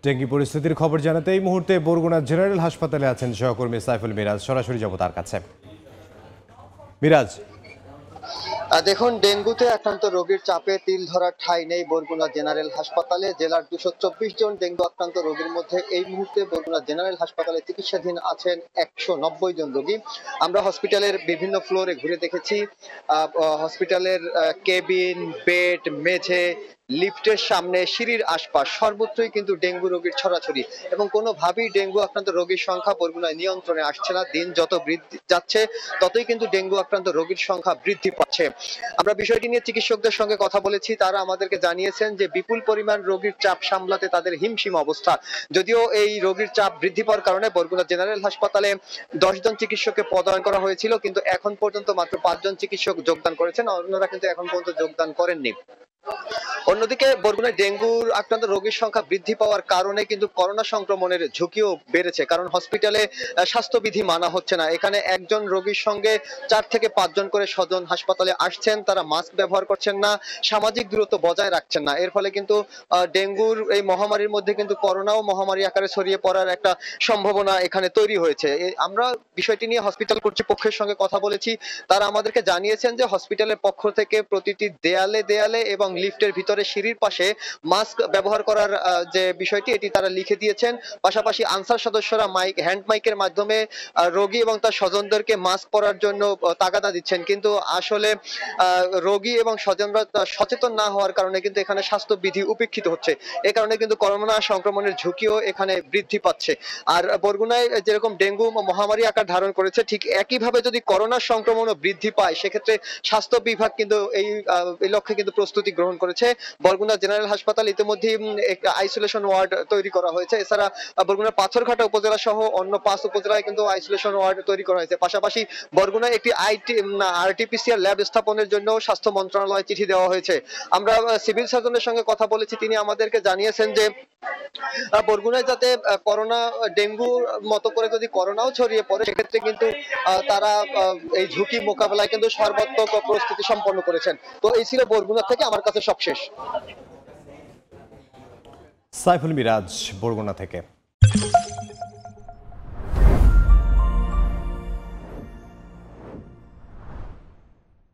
Dengue পরিস্থিতির খবর জানাতে এই মুহূর্তে বরগুনা জেনারেল হাসপাতালে আছেন সহকর্মী সাইফুল মিরাজ। সরাসরি যাব তার কাছে। মিরাজ, দেখুন, ডেঙ্গুতে আক্রান্ত রোগীর চাপে তিল ধরার ঠাঁই নেই বরগুনা জেনারেল হাসপাতালে। জেলার 224 জন ডেঙ্গু আক্রান্ত রোগীর মধ্যে এই মুহূর্তে বরগুনা জেনারেল হাসপাতালে চিকিৎসাধীন আছেন 190 জন রোগী। আমরা হসপিটালের বিভিন্ন ফ্লোরে ঘুরে দেখেছি। হসপিটালের কেবিন, বেড, মেঝে, লিফটের সামনে, সিঁড়ির আশপাশ সর্বত্রই কিন্তু ডেঙ্গু রোগীর ছড়াছড়ি এবং কোনোভাবেই ডেঙ্গু আক্রান্ত রোগীর সংখ্যা বরগুনায় নিয়ন্ত্রণে আসছে না। দিন যত বৃদ্ধি যাচ্ছে ততই কিন্তু ডেঙ্গু আক্রান্ত রোগীর সংখ্যা বৃদ্ধি পাচ্ছে। আমরা বিষয়টি নিয়ে চিকিৎসকদের সঙ্গে কথা বলেছি। তারা আমাদেরকে জানিয়েছেন যে বিপুল পরিমাণ রোগীর চাপ সামলাতে তাদের হিমশিম অবস্থা। যদিও এই রোগীর চাপ বৃদ্ধি পাওয়ার কারণে বরগুনা জেনারেল হাসপাতালে 10 জন চিকিৎসককে পদায়ন করা হয়েছিল, কিন্তু এখন পর্যন্ত মাত্র 5 জন চিকিৎসক যোগদান করেছেন, অন্যরা কিন্তু এখন পর্যন্ত যোগদান করেননি। অন্যদিকে বরগুনায় ডেঙ্গুর আক্রান্ত রোগীর সংখ্যা বৃদ্ধি পাওয়ার কারণে কিন্তু করোনা সংক্রমণের ঝুঁকিও বেড়েছে, কারণ হসপিটালে স্বাস্থ্যবিধি মানা হচ্ছে না। এখানে একজন রোগীর সঙ্গে 4 থেকে 5 জন করে স্বজন হাসপাতালে আসছেন, তারা মাস্ক ব্যবহার করছেন না, সামাজিক দূরত্ব বজায় রাখছেন না। এর ফলে কিন্তু ডেঙ্গুর এই মহামারীর মধ্যে কিন্তু করোনাও মহামারী আকারে ছড়িয়ে পড়ার একটা সম্ভাবনা এখানে তৈরি হয়েছে। আমরা বিষয়টি নিয়ে হসপিটাল কর্তৃপক্ষের সঙ্গে কথা বলেছি। তারা আমাদেরকে জানিয়েছেন যে হসপিটালের পক্ষ থেকে প্রতিটি দেয়ালে দেয়ালে এবং লিফটের ভিতরে সিঁড়ির পাশে মাস্ক ব্যবহার করার যে বিষয়টি এটি তারা লিখে দিয়েছেন। পাশাপাশি আনসার সদস্যরা হ্যান্ড মাইকের মাধ্যমে রোগী এবং তার স্বজনদেরকে মাস্ক পরার জন্য তাগাদা দিচ্ছেন, কিন্তু আসলে রোগী এবং স্বজনরা সচেতন না হওয়ার কারণে কিন্তু এখানে স্বাস্থ্যবিধি উপেক্ষিত হচ্ছে। এ কারণে কিন্তু করোনা সংক্রমণের ঝুঁকিও এখানে বৃদ্ধি পাচ্ছে। আর বরগুনায় যেরকম ডেঙ্গু মহামারী আকার ধারণ করেছে, ঠিক একইভাবে যদি করোনা সংক্রমণও বৃদ্ধি পায়, সেক্ষেত্রে স্বাস্থ্য বিভাগ কিন্তু এই লক্ষ্যে কিন্তু প্রস্তুতি গ্রহণ করেছে। বরগুনা জেনারেল হাসপাতাল ইতিমধ্যে একটা আইসোলেশন ওয়ার্ড তৈরি করা হয়েছে। এছাড়া বরগুনার পাথরঘাটা উপজেলা সহ অন্য 5 উপজেলায় কিন্তু আইসোলেশন ওয়ার্ড তৈরি করা হয়েছে। পাশাপাশি বরগুনায় একটি আরটিপিসিআর ল্যাব স্থাপনের জন্য স্বাস্থ্য মন্ত্রণালয়ে চিঠি দেওয়া হয়েছে। আমরা সিভিল সার্জনের সঙ্গে কথা বলেছি, তিনি আমাদেরকে জানিয়েছেন যে বরগুনায় যাতে করোনা ডেঙ্গুর মতো করে যদি করোনাও ছড়িয়ে পড়ে, সেক্ষেত্রে কিন্তু তারা এই ঝুঁকি মোকাবেলায় কিন্তু সর্বাত্মক প্রস্তুতি সম্পন্ন করেছেন। তো এই ছিল বরগুনা থেকে আমার কাছে সবশেষ। সাইফুল মিরাজ, বরগুনা থেকে।